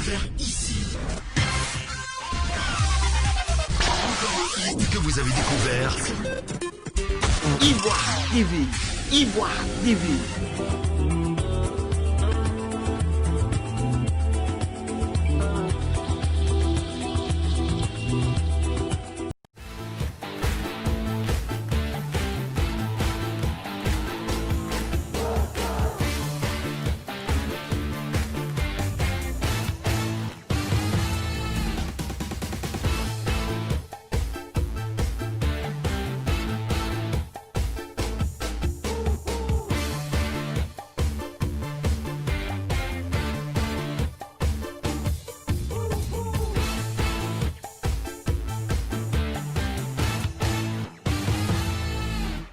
découvert ici. Que vous avez découvert Ivoire TV. Ivoire TV.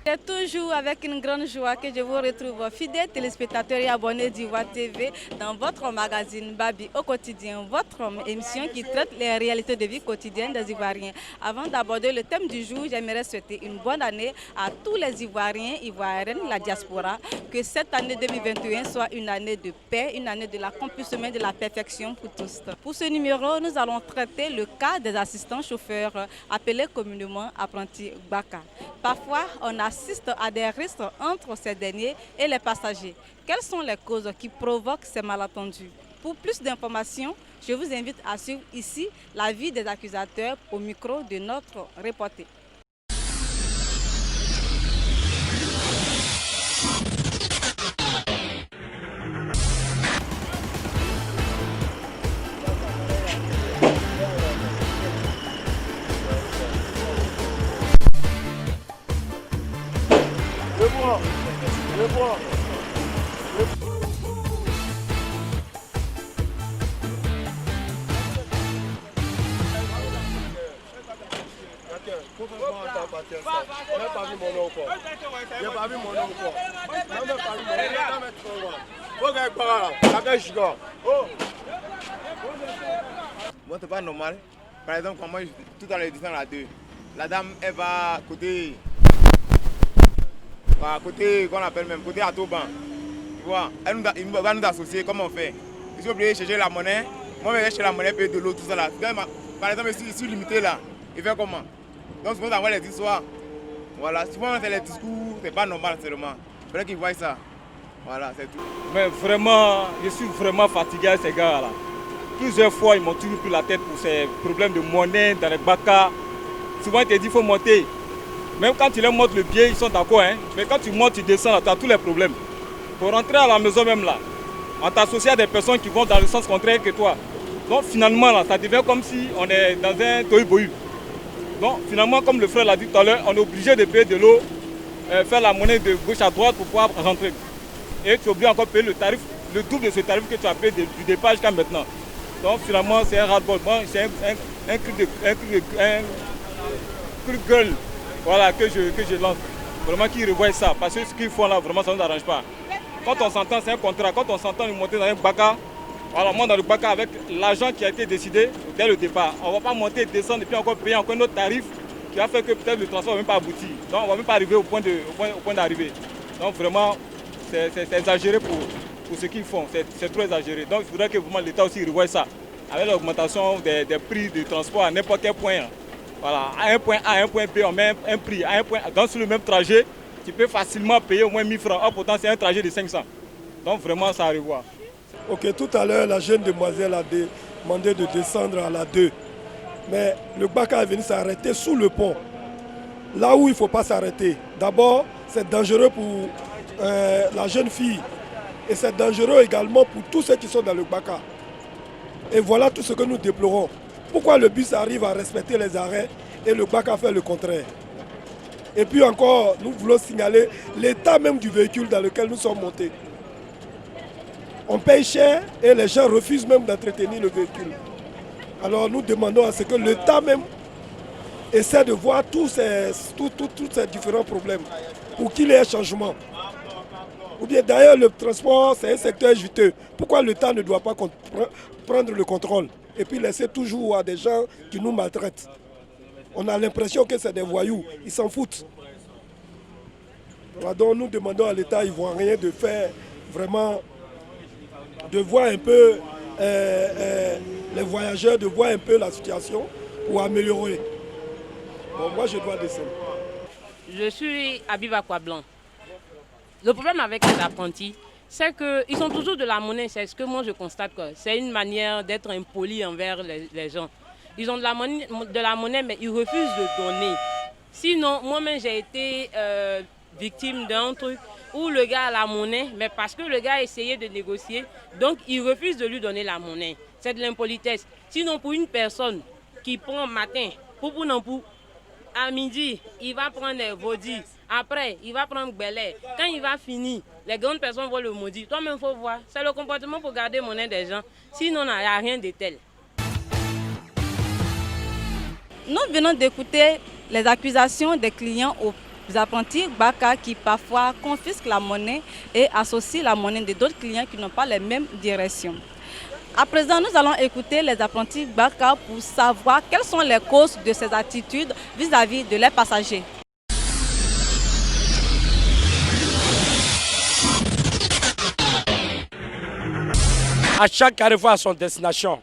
C'est toujours avec une grande joie que je vous retrouve, fidèles téléspectateurs et abonnés d'Ivoire TV, dans votre magazine Babi au quotidien, votre émission qui traite les réalités de vie quotidienne des Ivoiriens. Avant d'aborder le thème du jour, j'aimerais souhaiter une bonne année à tous les Ivoiriens, Ivoiriennes, la diaspora. Que cette année 2021 soit une année de paix, une année de l'accomplissement de la perfection pour tous. Pour ce numéro, nous allons traiter le cas des assistants chauffeurs, appelés communément apprentis Baka. Parfois, on assiste à des risques entre ces derniers et les passagers. Quelles sont les causes qui provoquent ces malentendus? Pour plus d'informations, je vous invite à suivre ici la vie des accusateurs au micro de notre reporter. Bon, c'est pas normal. Par exemple, quand moi, tout à l'heure, je la 2. La dame, elle va côté, qu'on appelle même, côté Atoban. Tu vois, elle va nous associer, comment on fait? Ils sont obligés de chercher la monnaie. Moi, je vais chercher la monnaie, payer de l'eau, tout ça là. Par exemple, si je suis limité là, il fait comment? Donc, c'est pour avoir les histoires. Voilà, souvent, c'est les discours, c'est pas normal seulement. Il faudrait qu'ils voient ça. Voilà, c'est tout. Mais vraiment, je suis vraiment fatigué à ces gars-là. Plusieurs fois, ils m'ont toujours pris la tête pour ces problèmes de monnaie dans les bacs. Souvent, ils te disent qu'il faut monter. Même quand tu leur montres le billet, ils sont d'accord. Hein? Mais quand tu montes, tu descends, tu as tous les problèmes. Pour rentrer à la maison même là, on t'associe à des personnes qui vont dans le sens contraire que toi. Donc finalement, là, ça devient comme si on est dans un tohu-bohu. Donc finalement, comme le frère l'a dit tout à l'heure, on est obligé de payer de l'eau, faire la monnaie de gauche à droite pour pouvoir rentrer. Et tu es obligé encore de payer le tarif, le double de ce tarif que tu as payé du départ jusqu'à maintenant. Donc finalement, c'est un ras-le-bol. C'est un cri de gueule, voilà, que je lance. Vraiment qu'ils revoient ça, parce que ce qu'ils font là, vraiment, ça ne nous arrange pas. Quand on s'entend, c'est un contrat. Quand on s'entend, nous monter dans un baka, alors moi dans le baka avec l'argent qui a été décidé dès le départ. On ne va pas monter, descendre et puis encore payer encore un autre tarif qui va faire que peut-être le transport ne va même pas aboutir. Donc on ne va même pas arriver au point d'arrivée. Donc vraiment, c'est exagéré pour ce qu'ils font. C'est trop exagéré. Donc il faudrait que vraiment l'État aussi revoie ça. Avec l'augmentation des prix du transport à n'importe quel point. Voilà, à un point A, à un point B, on met un prix. À un point A, dans le même trajet, tu peux facilement payer au moins 1000 francs. Or, pourtant, c'est un trajet de 500. Donc vraiment, ça à revoir. Ok, tout à l'heure, la jeune demoiselle a demandé de descendre à la 2. Mais le Baka est venu s'arrêter sous le pont. Là où il ne faut pas s'arrêter. D'abord, c'est dangereux pour la jeune fille. Et c'est dangereux également pour tous ceux qui sont dans le Baka. Et voilà tout ce que nous déplorons. Pourquoi le bus arrive à respecter les arrêts et le Baka fait le contraire? Et puis encore, nous voulons signaler l'état même du véhicule dans lequel nous sommes montés. On paye cher et les gens refusent même d'entretenir le véhicule. Alors nous demandons à ce que l'État même essaie de voir tous ces différents problèmes pour qu'il y ait un changement. Ou bien d'ailleurs le transport c'est un secteur juteux. Pourquoi l'État ne doit pas prendre le contrôle et puis laisser toujours à des gens qui nous maltraitent? On a l'impression que c'est des voyous, ils s'en foutent. Donc nous demandons à l'État ivoirien de faire vraiment, de voir un peu les voyageurs de voir un peu la situation pour améliorer. Bon, moi, je dois descendre. Je suis Abiba Blanc. Le problème avec les apprentis, c'est qu'ils ont toujours de la monnaie. C'est ce que moi je constate. C'est une manière d'être impoli envers les gens. Ils ont de la monnaie, mais ils refusent de donner. Sinon, moi-même, j'ai été victime d'un truc où le gars a la monnaie, mais parce que le gars a essayé de négocier, donc il refuse de lui donner la monnaie. C'est de l'impolitesse. Sinon, pour une personne qui prend matin, à midi, il va prendre Vodi. Après, il va prendre Belé. Quand il va finir, les grandes personnes vont le maudire. Toi-même, il faut voir. C'est le comportement pour garder monnaie des gens. Sinon, il n'y a rien de tel. Nous venons d'écouter les accusations des clients aux apprentis Gbaka qui parfois confisquent la monnaie et associent la monnaie de d'autres clients qui n'ont pas les mêmes directions. À présent, nous allons écouter les apprentis Gbaka pour savoir quelles sont les causes de ces attitudes vis-à-vis de leurs passagers. À chaque carrefour à son destination.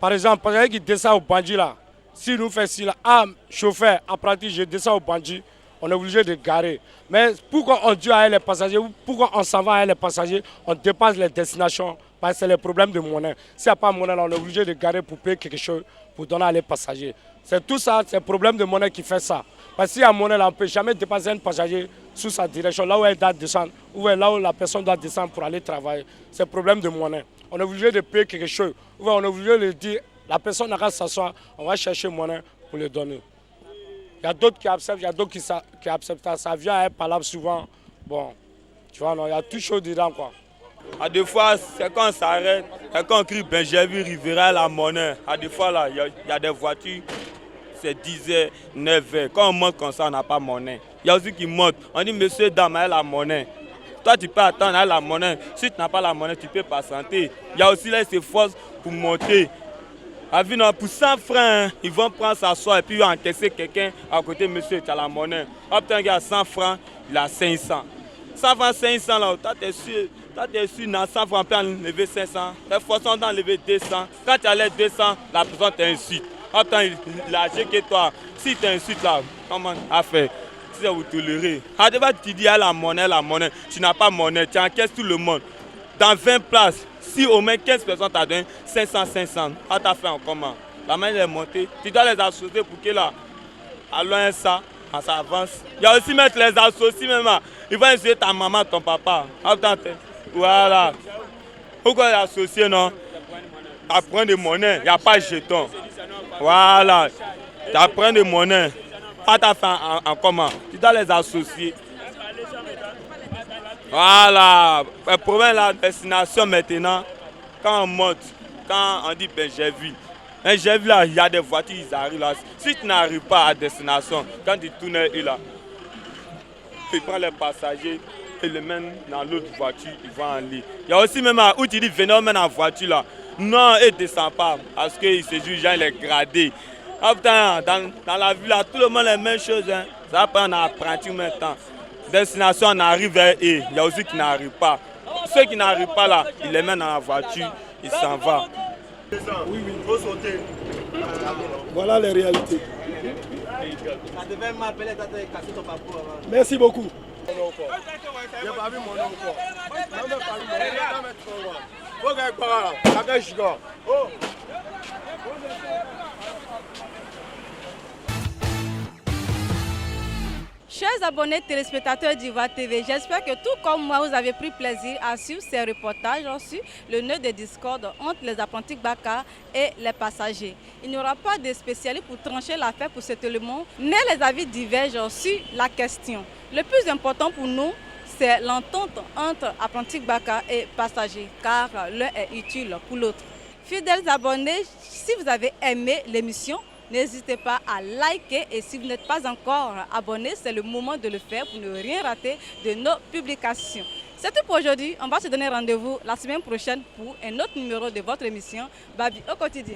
Par exemple, passager qui descend au Bandji là, si nous faisons là, chauffeur, apprenti, je descends au Bandji, on est obligé de garer. Mais pourquoi on dit à les passagers, pourquoi on s'en va à les passagers, on dépasse les destinations, parce que c'est le problème de monnaie. S'il n'y a pas de monnaie là, on est obligé de garer pour payer quelque chose, pour donner à les passagers. C'est tout ça, c'est le problème de monnaie qui fait ça. Parce que s'il y a monnaie là, on ne peut jamais dépasser un passager sous sa direction, là où elle doit descendre, ou là où la personne doit descendre pour aller travailler. C'est le problème de monnaie. On est obligé de payer quelque chose. Ou on est obligé de dire, la personne n'a qu'à s'asseoir, on va chercher monnaie pour le donner. Il y a d'autres qui acceptent, il y a d'autres qui acceptent. Ça vient à être palable souvent. Bon, tu vois, non, il y a tout chaud dedans, quoi. À des fois, c'est quand on s'arrête, c'est quand on crie ben j'ai vu Rivera la monnaie. À des fois, là, il y a des voitures, c'est 10h, 9h. Quand on monte comme ça, on n'a pas monnaie. Il y a aussi qui montent. On dit monsieur, dame, elle a la monnaie. Toi, tu peux attendre à la monnaie. Si tu n'as pas la monnaie, tu peux patienter. Il y a aussi là, ils s'efforcent pour monter. Pour 100 francs, hein, ils vont prendre sa soie et puis encaisser quelqu'un à côté, monsieur, tu as la monnaie. Hop, un gars à 100 francs, il a 500. 100 francs, 500, là, toi, tu es sûr, dans 100 francs, on peut enlever 500. C'est forcément d'enlever 200. Quand tu enlèves 200, la personne t'insulte. Hop, il a que toi. Si tu insultes là, comment à faire? Si vous tolérez. À débat, tu dis à la monnaie, tu n'as pas monnaie, tu encaisses tout le monde. Dans 20 places, si au moins 15 personnes t'ont donné 500, on t'a fait en comment? La main est montée, tu dois les associer pour que là, à loin ça avance. Il y a aussi mettre les associés même là. Ils vont essayer ta maman, ton papa. Voilà. Pourquoi les associés non? Tu prends des monnaies, il n'y a pas de jetons. Voilà. Tu prends des monnaies. On t'a fait en comment? Tu dois les associer. Voilà. Le problème de la destination maintenant, quand on monte, quand on dit ben j'ai vu. J'ai vu là, il y a des voitures, ils arrivent là. Si tu n'arrives pas à destination, quand tu tournes là, tu prends les passagers et les mènent dans l'autre voiture, ils vont en lit. Il y a aussi même où tu dis venez on mène en voiture là. Non, ils ne descendent pas parce qu'ils se jugent, il est gradé. Dans la ville là, tout le monde a la même chose. Hein. Ça va prendre un apprenti maintenant. Destination, on arrive vers eux. Il y a aussi qui n'arrivent pas. Ceux qui n'arrivent pas là, ils les mènent dans la voiture, ils s'en vont. Oui, oui. Voilà les réalités. Merci beaucoup. Chers abonnés téléspectateurs d'Ivoire TV, j'espère que tout comme moi, vous avez pris plaisir à suivre ces reportages sur le nœud de discorde entre les apprentis Gbaka et les passagers. Il n'y aura pas de spécialiste pour trancher l'affaire pour cet élément, mais les avis divergent sur la question. Le plus important pour nous, c'est l'entente entre apprentis Gbaka et passagers, car l'un est utile pour l'autre. Fidèles abonnés, si vous avez aimé l'émission, n'hésitez pas à liker et si vous n'êtes pas encore abonné, c'est le moment de le faire pour ne rien rater de nos publications. C'est tout pour aujourd'hui. On va se donner rendez-vous la semaine prochaine pour un autre numéro de votre émission Babi au quotidien.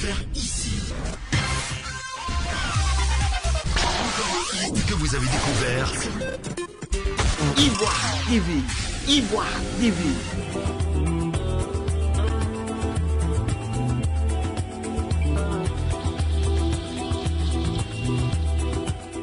découvert ici. Encore un hit que vous avez découvert. Ivoire TV. Ivoire TV.